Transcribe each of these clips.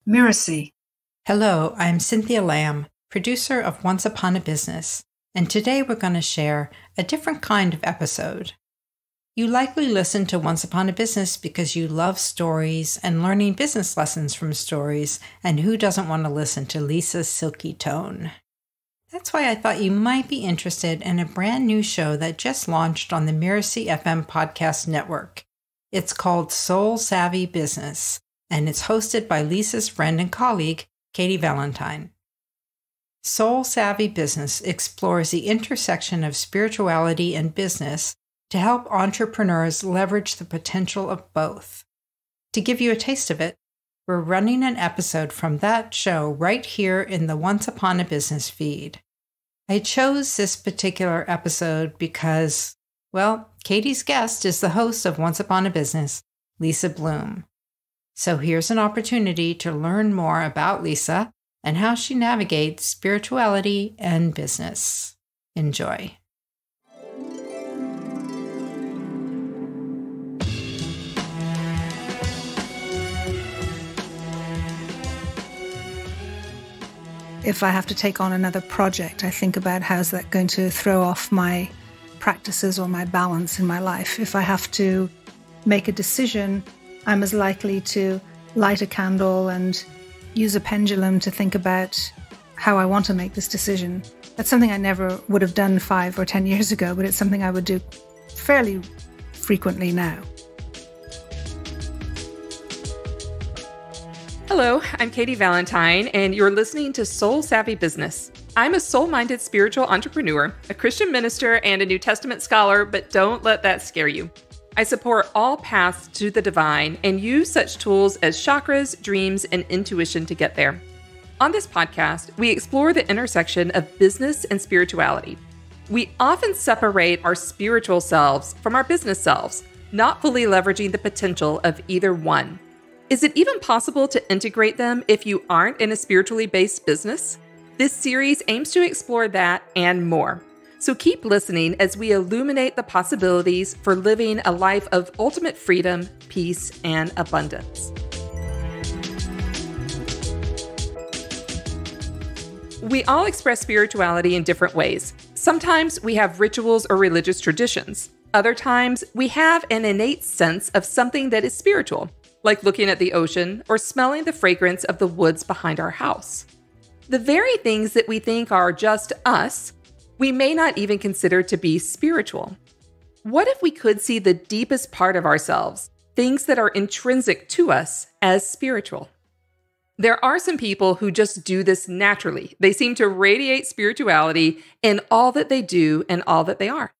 Mirasee. Hello, I'm Cynthia Lamb, producer of Once Upon a Business, and today we're going to share a different kind of episode. You likely listen to Once Upon a Business because you love stories and learning business lessons from stories, and who doesn't want to listen to Lisa's silky tone? That's why I thought you might be interested in a brand new show that just launched on the Mirasee FM podcast network. It's called Soul Savvy Business, and it's hosted by Lisa's friend and colleague, Katy Valentine. Soul Savvy Business explores the intersection of spirituality and business to help entrepreneurs leverage the potential of both. To give you a taste of it, we're running an episode from that show right here in the Once Upon a Business feed. I chose this particular episode because, well, Katy's guest is the host of Once Upon a Business, Lisa Bloom. So here's an opportunity to learn more about Lisa and how she navigates spirituality and business. Enjoy. If I have to take on another project, I think about how's that going to throw off my practices or my balance in my life. If I have to make a decision, I'm as likely to light a candle and use a pendulum to think about how I want to make this decision. That's something I never would have done 5 or 10 years ago, but it's something I would do fairly frequently now. Hello, I'm Katy Valentine, and you're listening to Soul Savvy Business. I'm a soul-minded spiritual entrepreneur, a Christian minister, and a New Testament scholar, but don't let that scare you. I support all paths to the divine and use such tools as chakras, dreams, and intuition to get there. On this podcast, we explore the intersection of business and spirituality. We often separate our spiritual selves from our business selves, not fully leveraging the potential of either one. Is it even possible to integrate them if you aren't in a spiritually based business? This series aims to explore that and more. So keep listening as we illuminate the possibilities for living a life of ultimate freedom, peace, and abundance. We all express spirituality in different ways. Sometimes we have rituals or religious traditions. Other times we have an innate sense of something that is spiritual, like looking at the ocean or smelling the fragrance of the woods behind our house. The very things that we think are just us, we may not even consider to be spiritual. What if we could see the deepest part of ourselves, things that are intrinsic to us, as spiritual? There are some people who just do this naturally. They seem to radiate spirituality in all that they do and all that they are.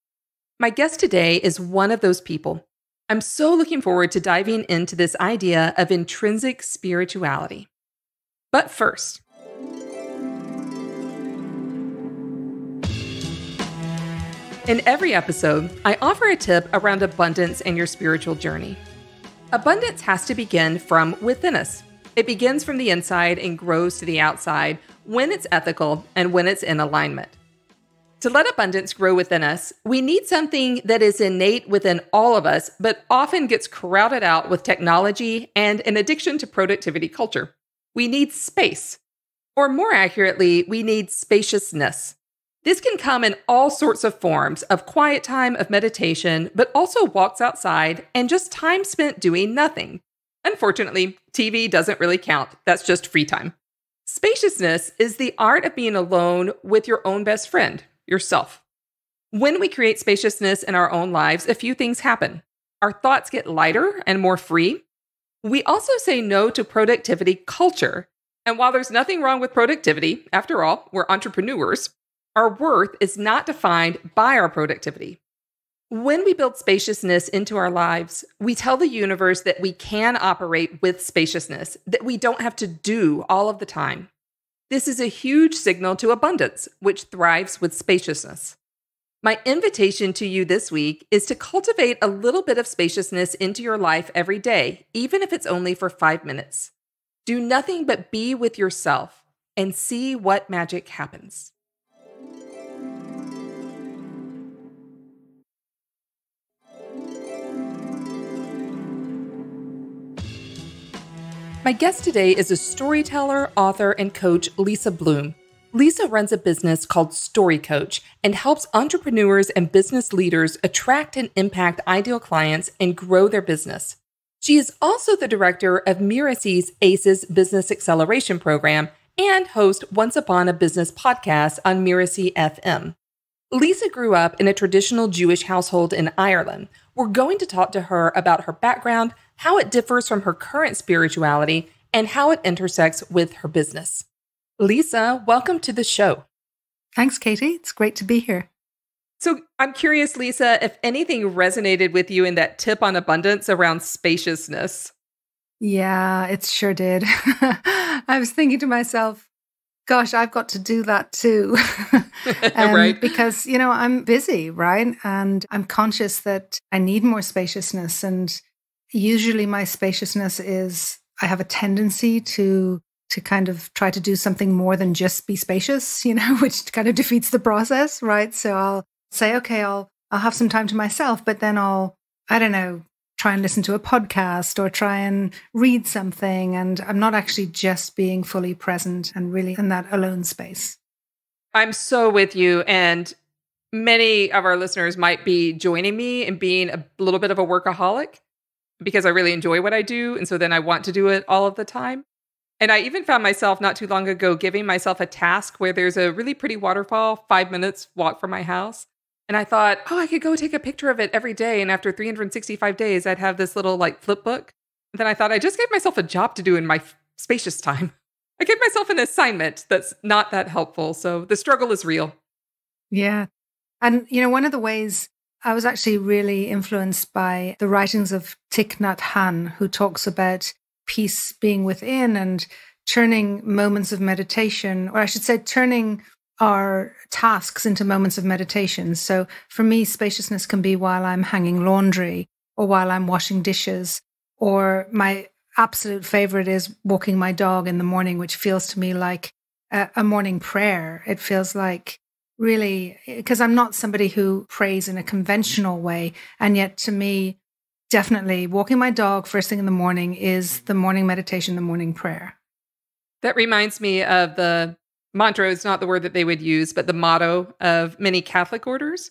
My guest today is one of those people. I'm so looking forward to diving into this idea of intrinsic spirituality. But first, in every episode, I offer a tip around abundance in your spiritual journey. Abundance has to begin from within us. It begins from the inside and grows to the outside when it's ethical and when it's in alignment. To let abundance grow within us, we need something that is innate within all of us, but often gets crowded out with technology and an addiction to productivity culture. We need space. Or more accurately, we need spaciousness. This can come in all sorts of forms of quiet time, of meditation, but also walks outside and just time spent doing nothing. Unfortunately, TV doesn't really count. That's just free time. Spaciousness is the art of being alone with your own best friend, yourself. When we create spaciousness in our own lives, a few things happen. Our thoughts get lighter and more free. We also say no to productivity culture. And while there's nothing wrong with productivity, after all, we're entrepreneurs, our worth is not defined by our productivity. When we build spaciousness into our lives, we tell the universe that we can operate with spaciousness, that we don't have to do all of the time. This is a huge signal to abundance, which thrives with spaciousness. My invitation to you this week is to cultivate a little bit of spaciousness into your life every day, even if it's only for 5 minutes. Do nothing but be with yourself and see what magic happens. My guest today is a storyteller, author, and coach, Lisa Bloom. Lisa runs a business called Story Coach and helps entrepreneurs and business leaders attract and impact ideal clients and grow their business. She is also the director of Mirasee's ACES Business Acceleration Program and host Once Upon a Business podcast on Mirasee FM. Lisa grew up in a traditional Jewish household in Ireland. We're going to talk to her about her background, how it differs from her current spirituality, and how it intersects with her business. Lisa, welcome to the show. Thanks, Katy. It's great to be here. So I'm curious, Lisa, if anything resonated with you in that tip on abundance around spaciousness. Yeah, it sure did. I was thinking to myself, gosh, I've got to do that too. Right. Because, I'm busy, right? And I'm conscious that I need more spaciousness. And usually my spaciousness is I have a tendency to kind of try to do something more than just be spacious, which kind of defeats the process, right? So I'll say, okay, I'll have some time to myself, but then I don't know, try and listen to a podcast or try and read something. And I'm not actually just being fully present and really in that alone space. I'm so with you. And many of our listeners might be joining me in being a little bit of a workaholic because I really enjoy what I do. And so then I want to do it all of the time. And I even found myself not too long ago giving myself a task where there's a really pretty waterfall, 5 minutes walk from my house. And I thought, I could go take a picture of it every day. And after 365 days, I'd have this little flip book. And then I thought I just gave myself a job to do in my spacious time. I gave myself an assignment that's not that helpful. So the struggle is real. Yeah. And, one of the ways I was actually really influenced by the writings of Thich Nhat Hanh, who talks about peace being within and turning moments of meditation, or I should say, turning our tasks into moments of meditation. So for me, spaciousness can be while I'm hanging laundry or while I'm washing dishes, or my absolute favorite is walking my dog in the morning, which feels to me like a morning prayer. It feels like really, because I'm not somebody who prays in a conventional way. And yet to me, definitely walking my dog first thing in the morning is the morning meditation, the morning prayer. That reminds me of the mantra. It's not the word that they would use, but the motto of many Catholic orders,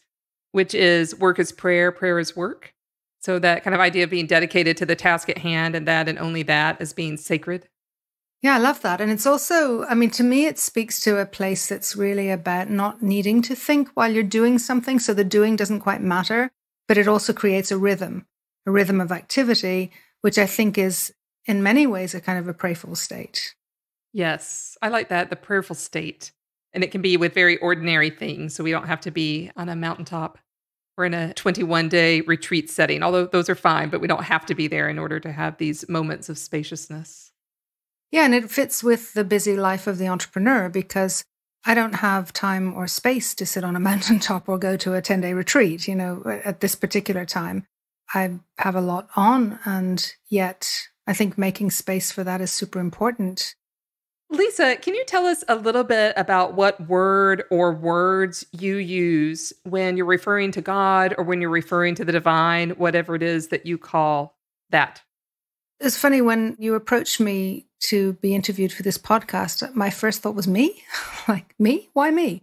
which is work is prayer, prayer is work. So that kind of idea of being dedicated to the task at hand and that and only that as being sacred. Yeah, I love that. And it's also, to me, it speaks to a place that's really about not needing to think while you're doing something. So the doing doesn't quite matter, but it also creates a rhythm of activity, which I think is in many ways a kind of a prayerful state. Yes, I like that, the prayerful state. And it can be with very ordinary things. So we don't have to be on a mountaintop or in a 21-day retreat setting, although those are fine, but we don't have to be there in order to have these moments of spaciousness. Yeah, and it fits with the busy life of the entrepreneur because I don't have time or space to sit on a mountaintop or go to a 10-day retreat, at this particular time. I have a lot on, and yet I think making space for that is super important. Lisa, can you tell us a little bit about what word or words you use when you're referring to God or when you're referring to the divine, whatever it is that you call that? It's funny, when you approached me to be interviewed for this podcast, my first thought was me. Like, me? Why me?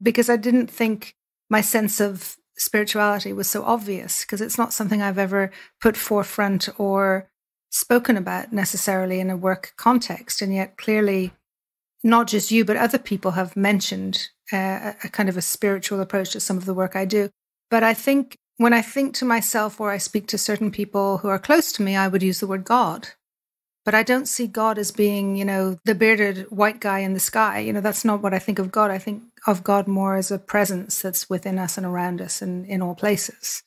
Because I didn't think my sense of spirituality was so obvious, because it's not something I've ever put forefront or spoken about necessarily in a work context. And yet clearly not just you, but other people have mentioned a kind of a spiritual approach to some of the work I do. But I think when I think to myself or I speak to certain people who are close to me, I would use the word God. But I don't see God as being, the bearded white guy in the sky. That's not what I think of God. I think of God more as a presence that's within us and around us and in all places.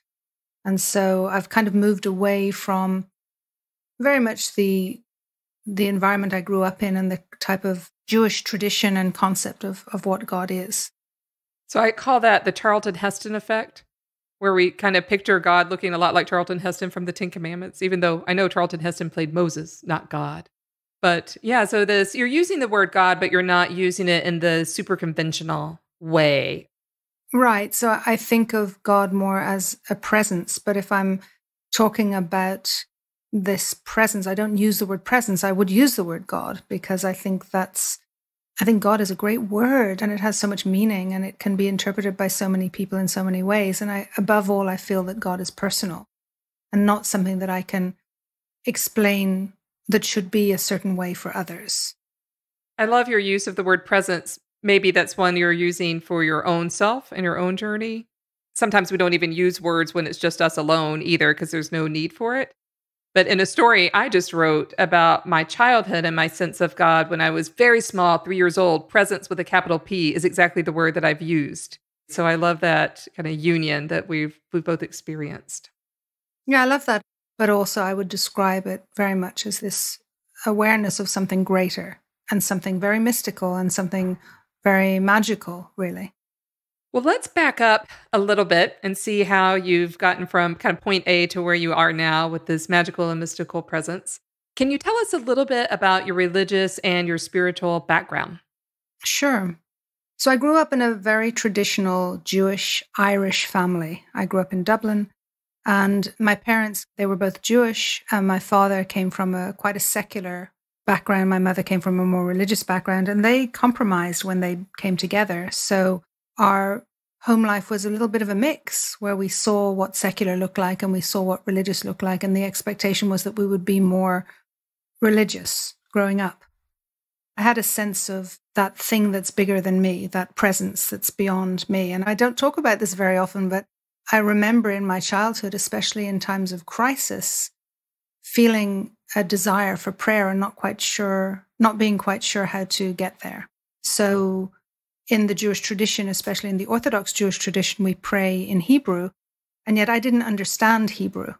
And so I've kind of moved away from very much the environment I grew up in and the type of Jewish tradition and concept of what God is. So I call that the Charlton Heston effect, where we kind of picture God looking a lot like Charlton Heston from the Ten Commandments, even though I know Charlton Heston played Moses, not God. But yeah, so you're using the word God, but you're not using it in the super conventional way. Right. So I think of God more as a presence. But if I'm talking about this presence. I don't use the word presence. I would use the word God, because I think God is a great word, and it has so much meaning, and it can be interpreted by so many people in so many ways. And above all, I feel that God is personal and not something that I can explain that should be a certain way for others. I love your use of the word presence. Maybe that's one you're using for your own self and your own journey. Sometimes we don't even use words when it's just us alone either, because there's no need for it. But in a story I just wrote about my childhood and my sense of God when I was very small, 3 years old, presence with a capital P is exactly the word that I've used. So I love that kind of union that we've both experienced. Yeah, I love that. But also I would describe it very much as this awareness of something greater and something very mystical and something very magical, really. Well, let's back up a little bit and see how you've gotten from kind of point A to where you are now with this magical and mystical presence. Can you tell us a little bit about your religious and your spiritual background? Sure. So I grew up in a very traditional Jewish Irish family. I grew up in Dublin, and my parents, they were both Jewish, and my father came from quite a secular background. My mother came from a more religious background, and they compromised when they came together. So our home life was a little bit of a mix, where we saw what secular looked like and we saw what religious looked like. And the expectation was that we would be more religious growing up. I had a sense of that thing that's bigger than me, that presence that's beyond me. And I don't talk about this very often, but I remember in my childhood, especially in times of crisis, feeling a desire for prayer and not being quite sure how to get there. So in the Jewish tradition, especially in the Orthodox Jewish tradition, we pray in Hebrew, and yet I didn't understand Hebrew.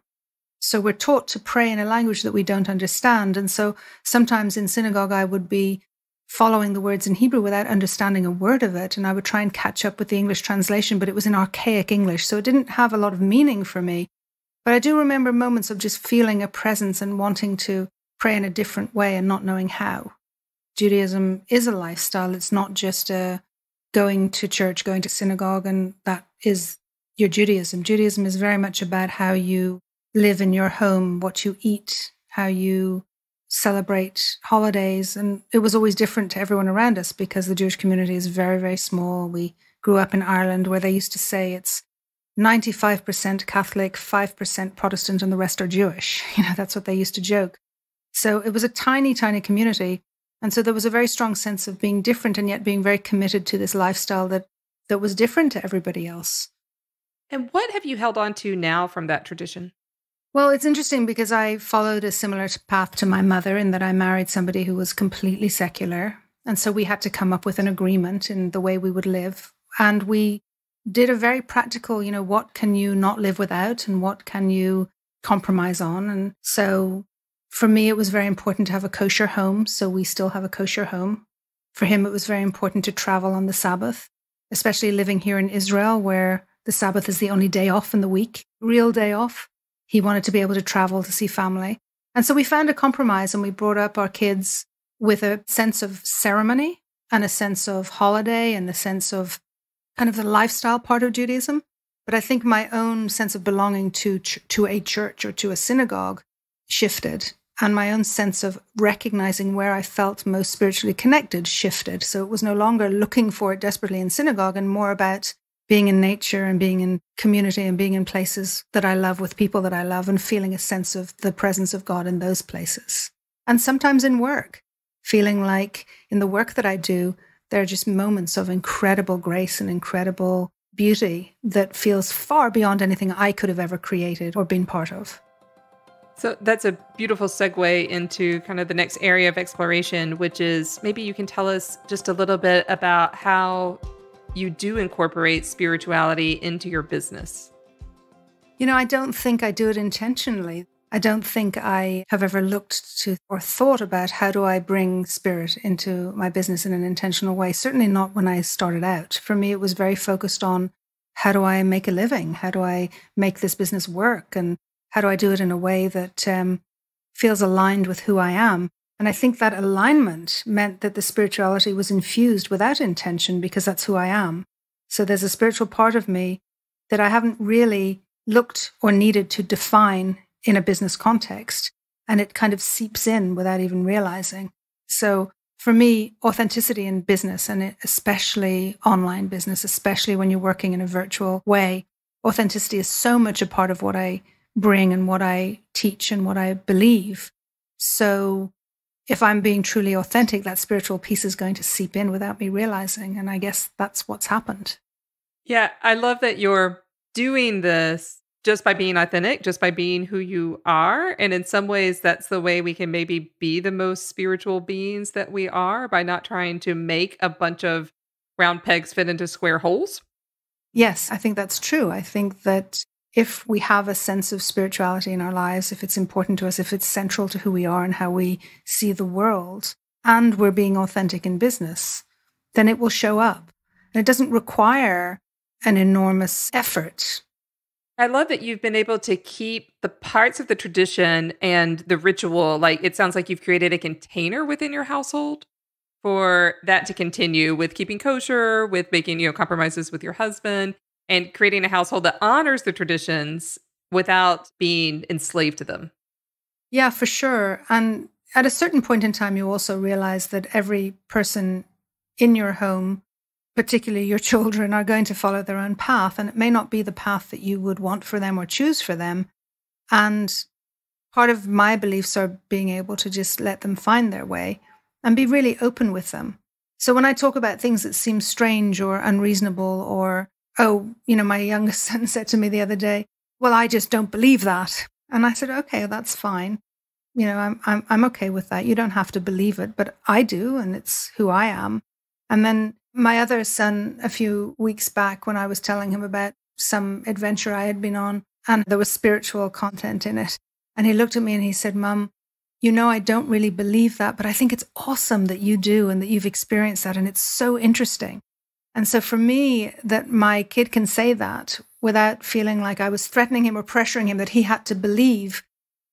So we're taught to pray in a language that we don't understand. And so sometimes in synagogue, I would be following the words in Hebrew without understanding a word of it. And I would try and catch up with the English translation, but it was in archaic English. So it didn't have a lot of meaning for me. But I do remember moments of just feeling a presence and wanting to pray in a different way and not knowing how. Judaism is a lifestyle. It's not just going to church, going to synagogue, and that is your Judaism. Judaism is very much about how you live in your home, what you eat, how you celebrate holidays. And it was always different to everyone around us because the Jewish community is very, very small. We grew up in Ireland, where they used to say it's 95% Catholic, 5% Protestant, and the rest are Jewish. That's what they used to joke. So it was a tiny, tiny community. And so there was a very strong sense of being different and yet being very committed to this lifestyle that was different to everybody else. And what have you held on to now from that tradition? Well, it's interesting because I followed a similar path to my mother in that I married somebody who was completely secular. And so we had to come up with an agreement in the way we would live. And we did a very practical, what can you not live without and what can you compromise on? And so for me, it was very important to have a kosher home. So we still have a kosher home. For him, it was very important to travel on the Sabbath, especially living here in Israel, where the Sabbath is the only day off in the week, real day off. He wanted to be able to travel to see family. And so we found a compromise, and we brought up our kids with a sense of ceremony and a sense of holiday and a sense of kind of the lifestyle part of Judaism. But I think my own sense of belonging to a church or to a synagogue shifted. And my own sense of recognizing where I felt most spiritually connected shifted. So it was no longer looking for it desperately in synagogue and more about being in nature and being in community and being in places that I love with people that I love and feeling a sense of the presence of God in those places. And sometimes in work, feeling like in the work that I do, there are just moments of incredible grace and incredible beauty that feels far beyond anything I could have ever created or been part of. So that's a beautiful segue into kind of the next area of exploration, which is maybe you can tell us just a little bit about how you do incorporate spirituality into your business. I don't think I do it intentionally. I don't think I have ever looked to or thought about how do I bring spirit into my business in an intentional way. Certainly not when I started out. For me, it was very focused on how do I make a living? How do I make this business work? And how do I do it in a way that feels aligned with who I am? And I think that alignment meant that the spirituality was infused without intention because that's who I am. So there's a spiritual part of me that I haven't really looked or needed to define in a business context. and it kind of seeps in without even realizing. So for me, authenticity in business, and especially online business, especially when you're working in a virtual way, authenticity is so much a part of what I bring and what I teach and what I believe. So if I'm being truly authentic, that spiritual piece is going to seep in without me realizing. And I guess that's what's happened. Yeah, I love that you're doing this just by being authentic, just by being who you are. And in some ways, that's the way we can maybe be the most spiritual beings that we are, by not trying to make a bunch of round pegs fit into square holes. Yes, I think that's true. I think that if we have a sense of spirituality in our lives, if it's important to us, if it's central to who we are and how we see the world, and we're being authentic in business, then it will show up. And it doesn't require an enormous effort. I love that you've been able to keep the parts of the tradition and the ritual. Like, it sounds like you've created a container within your household for that to continue, with keeping kosher, with making, compromises with your husband, and creating a household that honors the traditions without being enslaved to them. Yeah, for sure. And at a certain point in time, you also realize that every person in your home, particularly your children, are going to follow their own path. And it may not be the path that you would want for them or choose for them. And part of my beliefs are being able to just let them find their way and be really open with them. So when I talk about things that seem strange or unreasonable, or, my youngest son said to me the other day, well, I just don't believe that. And I said, okay, that's fine. I'm okay with that. You don't have to believe it, but I do, and it's who I am. And then my other son, a few weeks back, when I was telling him about some adventure I had been on, and there was spiritual content in it, and he looked at me and he said, Mum, I don't really believe that, but I think it's awesome that you do and that you've experienced that, and it's so interesting. And so for me, that my kid can say that without feeling like I was threatening him or pressuring him that he had to believe,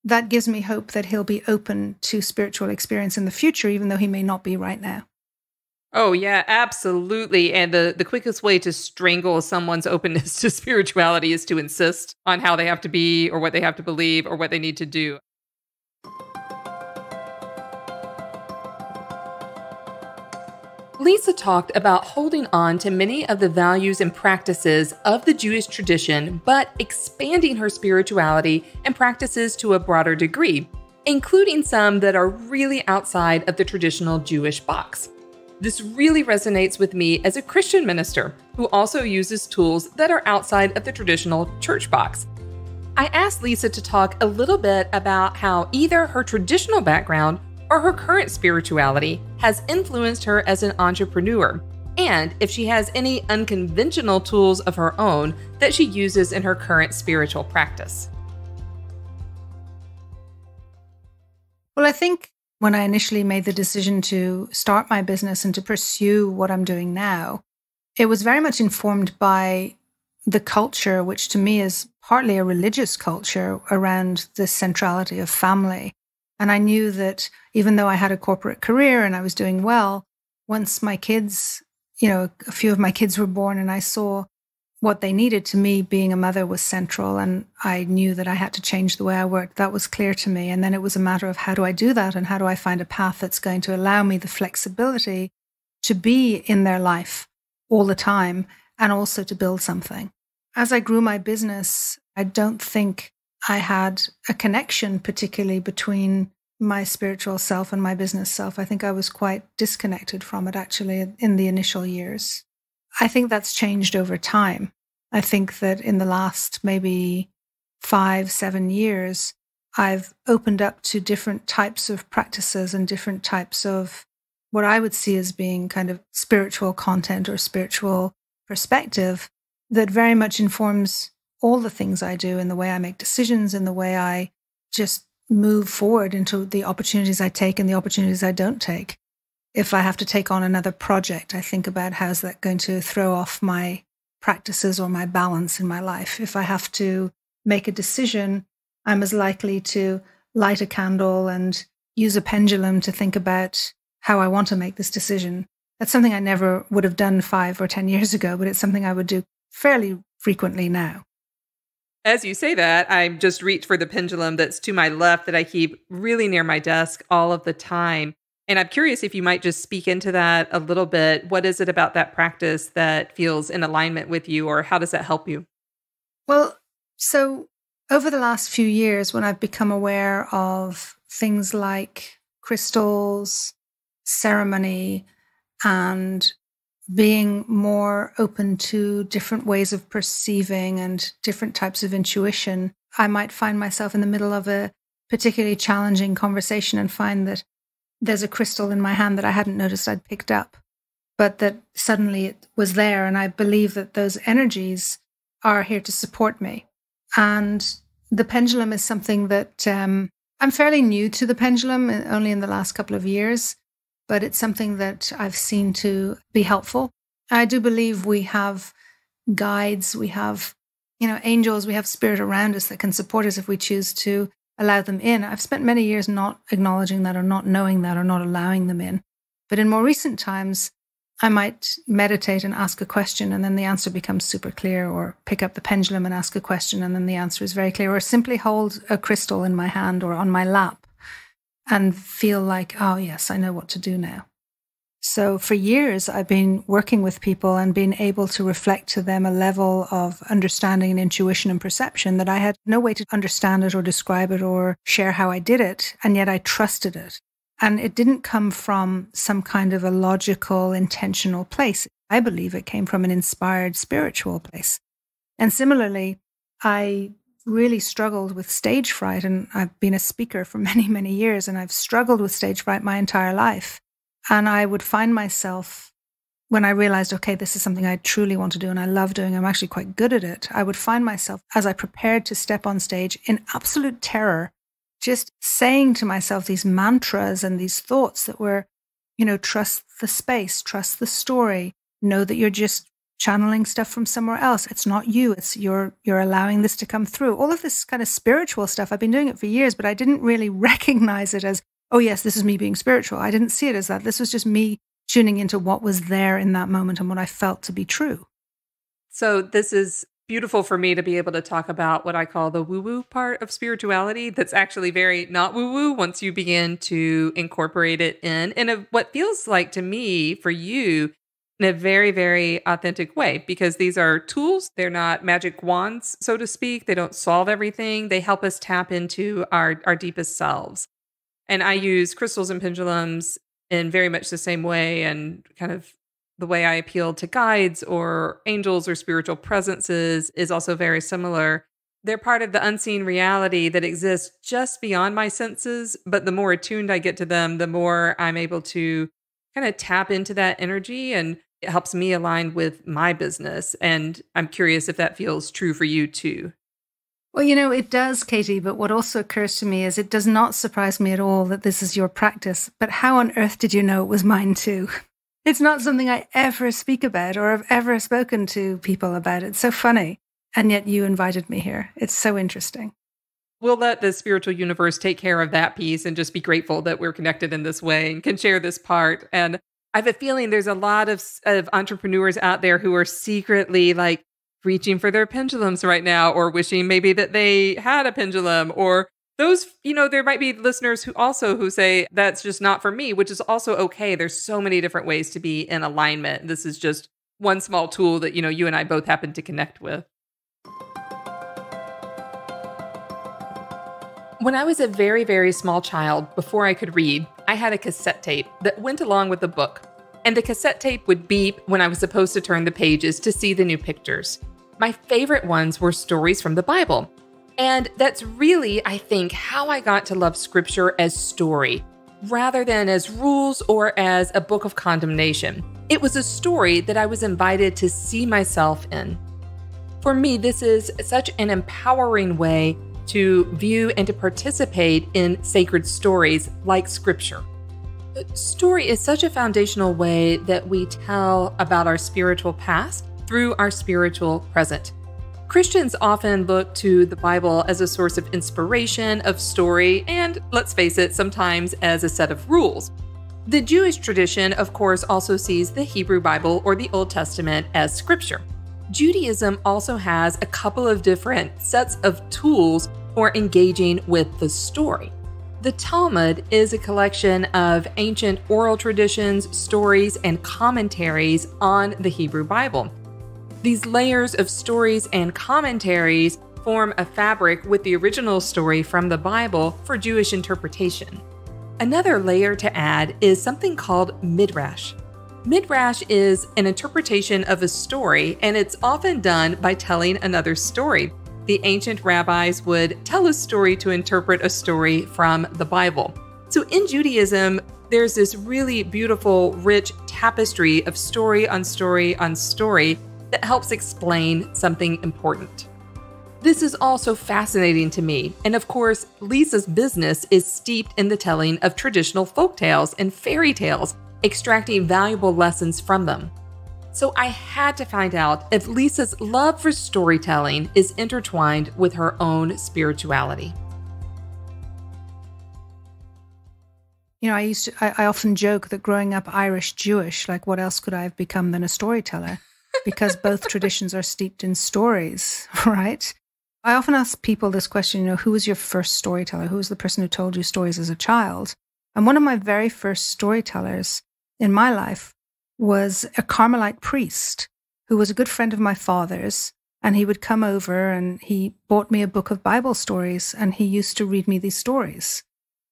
that gives me hope that he'll be open to spiritual experience in the future, even though he may not be right now. Oh, yeah, absolutely. And the quickest way to strangle someone's openness to spirituality is to insist on how they have to be, or what they have to believe, or what they need to do. Lisa talked about holding on to many of the values and practices of the Jewish tradition, but expanding her spirituality and practices to a broader degree, including some that are really outside of the traditional Jewish box. This really resonates with me as a Christian minister who also uses tools that are outside of the traditional church box. I asked Lisa to talk a little bit about how either her traditional background or her current spirituality has influenced her as an entrepreneur, and if she has any unconventional tools of her own that she uses in her current spiritual practice. Well, I think when I initially made the decision to start my business and to pursue what I'm doing now, it was very much informed by the culture, which to me is partly a religious culture around the centrality of family. And I knew that even though I had a corporate career and I was doing well, once my kids, a few of my kids were born and I saw what they needed, to me, being a mother was central, and I knew that I had to change the way I worked. That was clear to me. And then it was a matter of, how do I do that? And how do I find a path that's going to allow me the flexibility to be in their life all the time and also to build something? As I grew my business, I don't think I had a connection particularly between my spiritual self and my business self. I think I was quite disconnected from it, actually, in the initial years. I think that's changed over time. I think that in the last maybe 5-7 years, I've opened up to different types of practices and different types of what I would see as being kind of spiritual content or spiritual perspective that very much informs all the things I do, in the way I make decisions, in the way I just move forward into the opportunities I take and the opportunities I don't take. If I have to take on another project, I think about how's that going to throw off my practices or my balance in my life. If I have to make a decision, I'm as likely to light a candle and use a pendulum to think about how I want to make this decision. That's something I never would have done 5 or 10 years ago, but it's something I would do fairly frequently now. As you say that, I just reached for the pendulum that's to my left that I keep really near my desk all of the time. And I'm curious if you might just speak into that a little bit. What is it about that practice that feels in alignment with you, or how does that help you? Well, so over the last few years, when I've become aware of things like crystals, ceremony, and being more open to different ways of perceiving and different types of intuition, I might find myself in the middle of a particularly challenging conversation and find that there's a crystal in my hand that I hadn't noticed I'd picked up, but that suddenly it was there. And I believe that those energies are here to support me. And the pendulum is something that I'm fairly new to the pendulum, only in the last couple of years, but it's something that I've seen to be helpful. I do believe we have guides, we have, angels, we have spirit around us that can support us if we choose to allow them in. I've spent many years not acknowledging that or not knowing that or not allowing them in. But in more recent times, I might meditate and ask a question and then the answer becomes super clear, or pick up the pendulum and ask a question and then the answer is very clear, or simply hold a crystal in my hand or on my lap and feel like, oh yes, I know what to do now. So for years, I've been working with people and been able to reflect to them a level of understanding and intuition and perception that I had no way to understand it or describe it or share how I did it. And yet I trusted it. And it didn't come from some kind of a logical, intentional place. I believe it came from an inspired spiritual place. And similarly, I really struggled with stage fright. And I've been a speaker for many, many years, and I've struggled with stage fright my entire life. And I would find myself, when I realized, okay, this is something I truly want to do and I love doing, I'm actually quite good at it, I would find myself, as I prepared to step on stage, in absolute terror, just saying to myself these mantras and these thoughts that were, trust the space, trust the story, know that you're just channeling stuff from somewhere else. It's not you, it's you're allowing this to come through. All of this kind of spiritual stuff, I've been doing it for years, but I didn't really recognize it as, oh yes, this is me being spiritual. I didn't see it as that. This was just me tuning into what was there in that moment and what I felt to be true. So this is beautiful for me to be able to talk about what I call the woo-woo part of spirituality that's actually very not woo-woo once you begin to incorporate it in what feels like to me, for you, in a very, very authentic way, because these are tools. They're not magic wands, so to speak. They don't solve everything. They help us tap into our deepest selves. And I use crystals and pendulums in very much the same way, and kind of the way I appeal to guides or angels or spiritual presences is also very similar. They're part of the unseen reality that exists just beyond my senses, but the more attuned I get to them, the more I'm able to kind of tap into that energy, and it helps me align with my business. And I'm curious if that feels true for you too. Well, it does, Katy, but what also occurs to me is it does not surprise me at all that this is your practice, but how on earth did you know it was mine too? It's not something I ever speak about or have ever spoken to people about. It's so funny. And yet you invited me here. It's so interesting. We'll let the spiritual universe take care of that piece and just be grateful that we're connected in this way and can share this part. And I have a feeling there's a lot of entrepreneurs out there who are secretly like reaching for their pendulums right now, or wishing maybe that they had a pendulum, or those, there might be listeners who say that's just not for me, which is also okay. There's so many different ways to be in alignment. This is just one small tool that, you and I both happen to connect with. When I was a very, very small child, before I could read, I had a cassette tape that went along with the book. And the cassette tape would beep when I was supposed to turn the pages to see the new pictures. My favorite ones were stories from the Bible. And that's really, I think, how I got to love scripture as story, rather than as rules or as a book of condemnation. It was a story that I was invited to see myself in. For me, this is such an empowering way to view and to participate in sacred stories like scripture. Story is such a foundational way that we tell about our spiritual past through our spiritual present. Christians often look to the Bible as a source of inspiration, of story, and let's face it, sometimes as a set of rules. The Jewish tradition, of course, also sees the Hebrew Bible or the Old Testament as scripture. Judaism also has a couple of different sets of tools for engaging with the story. The Talmud is a collection of ancient oral traditions, stories, and commentaries on the Hebrew Bible. These layers of stories and commentaries form a fabric with the original story from the Bible for Jewish interpretation. Another layer to add is something called midrash. Midrash is an interpretation of a story, and it's often done by telling another story. The ancient rabbis would tell a story to interpret a story from the Bible. So in Judaism, there's this really beautiful, rich tapestry of story on story on story that helps explain something important. This is also fascinating to me, and of course, Lisa's business is steeped in the telling of traditional folktales and fairy tales, extracting valuable lessons from them. So I had to find out if Lisa's love for storytelling is intertwined with her own spirituality. You know, I often joke that growing up Irish Jewish, like what else could I have become than a storyteller? Because both traditions are steeped in stories, right? I often ask people this question, who was your first storyteller? Who was the person who told you stories as a child? And one of my very first storytellers in my life was a Carmelite priest who was a good friend of my father's, and he would come over and he bought me a book of Bible stories, and he used to read me these stories.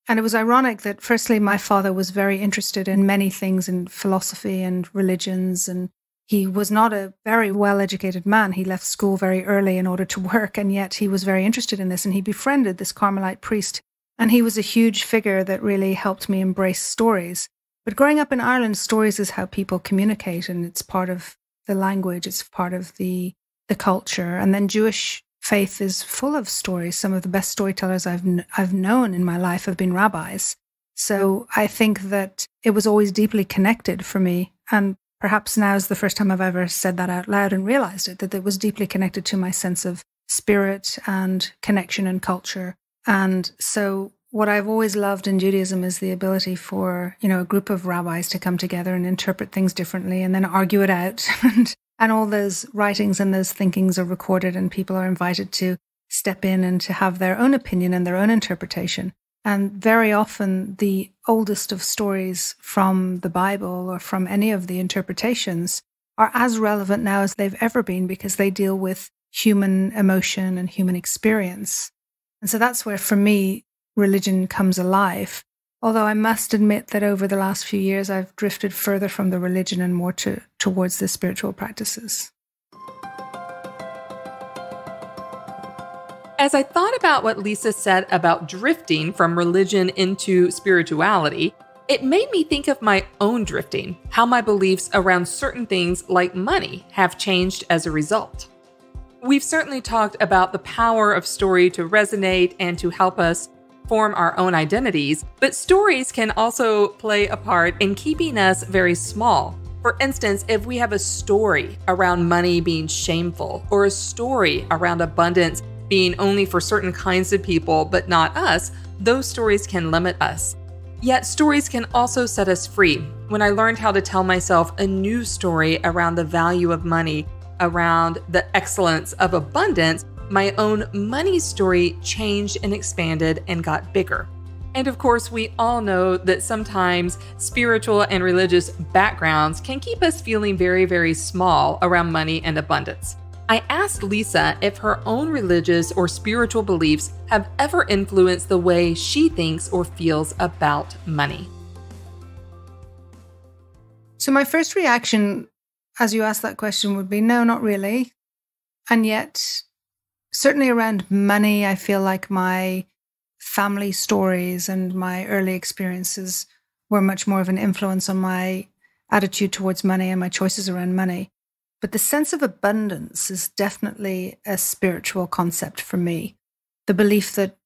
And it was ironic that firstly, my father was very interested in many things, in philosophy and religions, and he was not a very well-educated man. He left school very early in order to work, and yet he was very interested in this, and he befriended this Carmelite priest, and he was a huge figure that really helped me embrace stories. But growing up in Ireland, stories is how people communicate, and it's part of the language, it's part of the culture. And then Jewish faith is full of stories. Some of the best storytellers I've known in my life have been rabbis. So I think that it was always deeply connected for me. And perhaps now is the first time I've ever said that out loud and realized it, that it was deeply connected to my sense of spirit and connection and culture. And so what I've always loved in Judaism is the ability for, a group of rabbis to come together and interpret things differently and then argue it out. And all those writings and those thinkings are recorded, and people are invited to step in and to have their own opinion and their own interpretation. And very often the oldest of stories from the Bible or from any of the interpretations are as relevant now as they've ever been, because they deal with human emotion and human experience. And so that's where, for me, religion comes alive. Although I must admit that over the last few years, I've drifted further from the religion and more towards the spiritual practices. As I thought about what Lisa said about drifting from religion into spirituality, it made me think of my own drifting, how my beliefs around certain things like money have changed as a result. We've certainly talked about the power of story to resonate and to help us form our own identities, but stories can also play a part in keeping us very small. For instance, if we have a story around money being shameful, or a story around abundance being only for certain kinds of people but not us, those stories can limit us. Yet stories can also set us free. When I learned how to tell myself a new story around the value of money, around the excellence of abundance, my own money story changed and expanded and got bigger. And of course, we all know that sometimes spiritual and religious backgrounds can keep us feeling very, very small around money and abundance. I asked Lisa if her own religious or spiritual beliefs have ever influenced the way she thinks or feels about money. So my first reaction, as you asked that question, would be no, not really. And yet, certainly around money, I feel like my family stories and my early experiences were much more of an influence on my attitude towards money and my choices around money. But the sense of abundance is definitely a spiritual concept for me. The belief that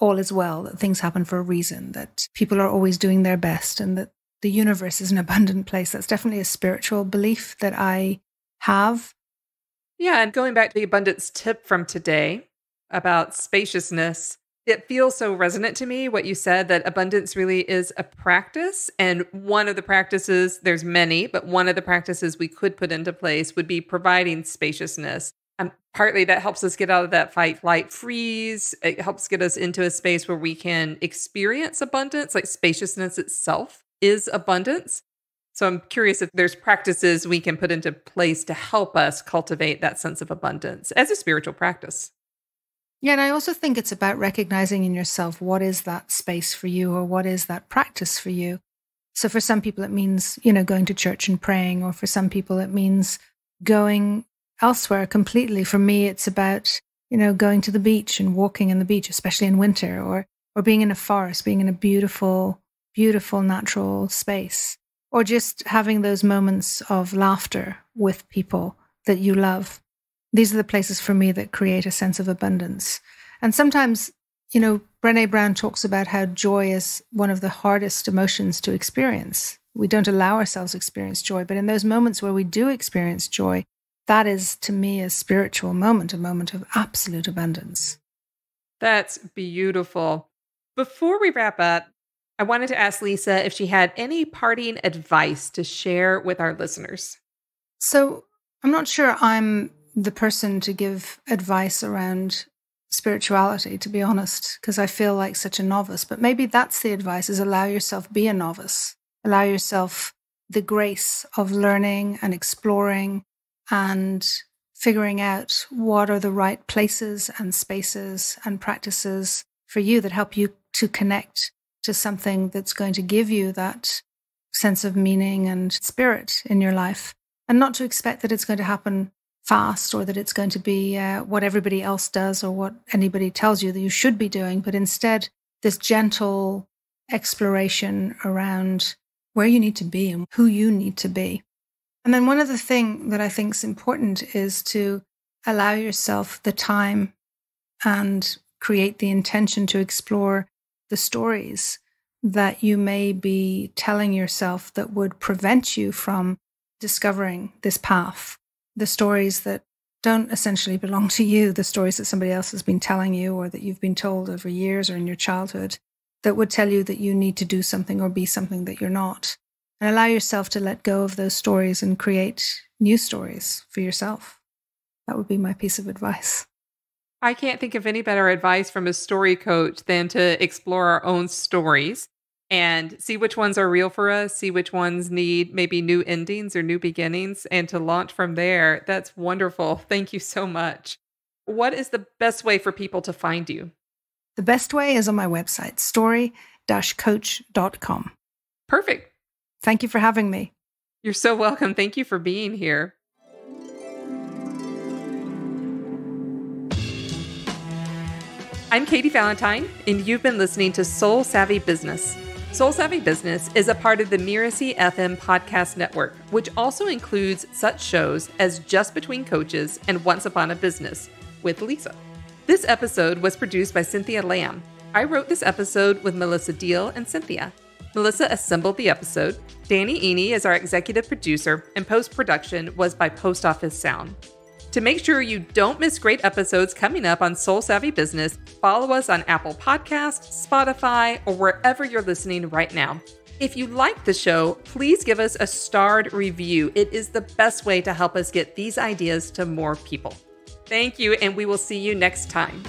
all is well, that things happen for a reason, that people are always doing their best, and that the universe is an abundant place. That's definitely a spiritual belief that I have. Yeah, and going back to the abundance tip from today about spaciousness, It feels so resonant to me, what you said, that abundance really is a practice. And one of the practices, there's many, but one of the practices we could put into place would be providing spaciousness. Partly that helps us get out of that fight, flight, freeze. It helps get us into a space where we can experience abundance, like spaciousness itself is abundance. So I'm curious if there's practices we can put into place to help us cultivate that sense of abundance as a spiritual practice. Yeah, and I also think it's about recognizing in yourself what is that space for you or what is that practice for you. So for some people, it means, going to church and praying, or for some people, it means going elsewhere completely. For me, it's about, going to the beach and walking in the beach, especially in winter, or being in a forest, being in a beautiful, beautiful natural space, or just having those moments of laughter with people that you love. These are the places for me that create a sense of abundance. And sometimes, Brené Brown talks about how joy is one of the hardest emotions to experience. We don't allow ourselves to experience joy, but in those moments where we do experience joy, that is, to me, a spiritual moment, a moment of absolute abundance. That's beautiful. Before we wrap up, I wanted to ask Lisa if she had any parting advice to share with our listeners. So I'm not sure I'm the person to give advice around spirituality, to be honest, because I feel like such a novice. But maybe that's the advice, is allow yourself be a novice. Allow yourself the grace of learning and exploring and figuring out what are the right places and spaces and practices for you that help you to connect to something that's going to give you that sense of meaning and spirit in your life, and not to expect that it's going to happen fast or that it's going to be what everybody else does or what anybody tells you that you should be doing, but instead this gentle exploration around where you need to be and who you need to be. And then one other thing that I think is important is to allow yourself the time and create the intention to explore the stories that you may be telling yourself that would prevent you from discovering this path. The stories that don't essentially belong to you, the stories that somebody else has been telling you or that you've been told over years or in your childhood, that would tell you that you need to do something or be something that you're not. And allow yourself to let go of those stories and create new stories for yourself. That would be my piece of advice. I can't think of any better advice from a story coach than to explore our own stories and see which ones are real for us, see which ones need maybe new endings or new beginnings, and to launch from there. That's wonderful. Thank you so much. What is the best way for people to find you? The best way is on my website, story-coach.com. Perfect. Thank you for having me. You're so welcome. Thank you for being here. I'm Katy Valentine, and you've been listening to Soul Savvy Business. Soul Savvy Business is a part of the Mirasee FM podcast network, which also includes such shows as Just Between Coaches and Once Upon a Business with Lisa. This episode was produced by Cynthia Lamb. I wrote this episode with Melissa Deal and Cynthia. Melissa assembled the episode. Danny Eny is our executive producer, and post-production was by Post Office Sound. To make sure you don't miss great episodes coming up on Soul Savvy Business, follow us on Apple Podcasts, Spotify, or wherever you're listening right now. If you like the show, please give us a starred review. It is the best way to help us get these ideas to more people. Thank you, and we will see you next time.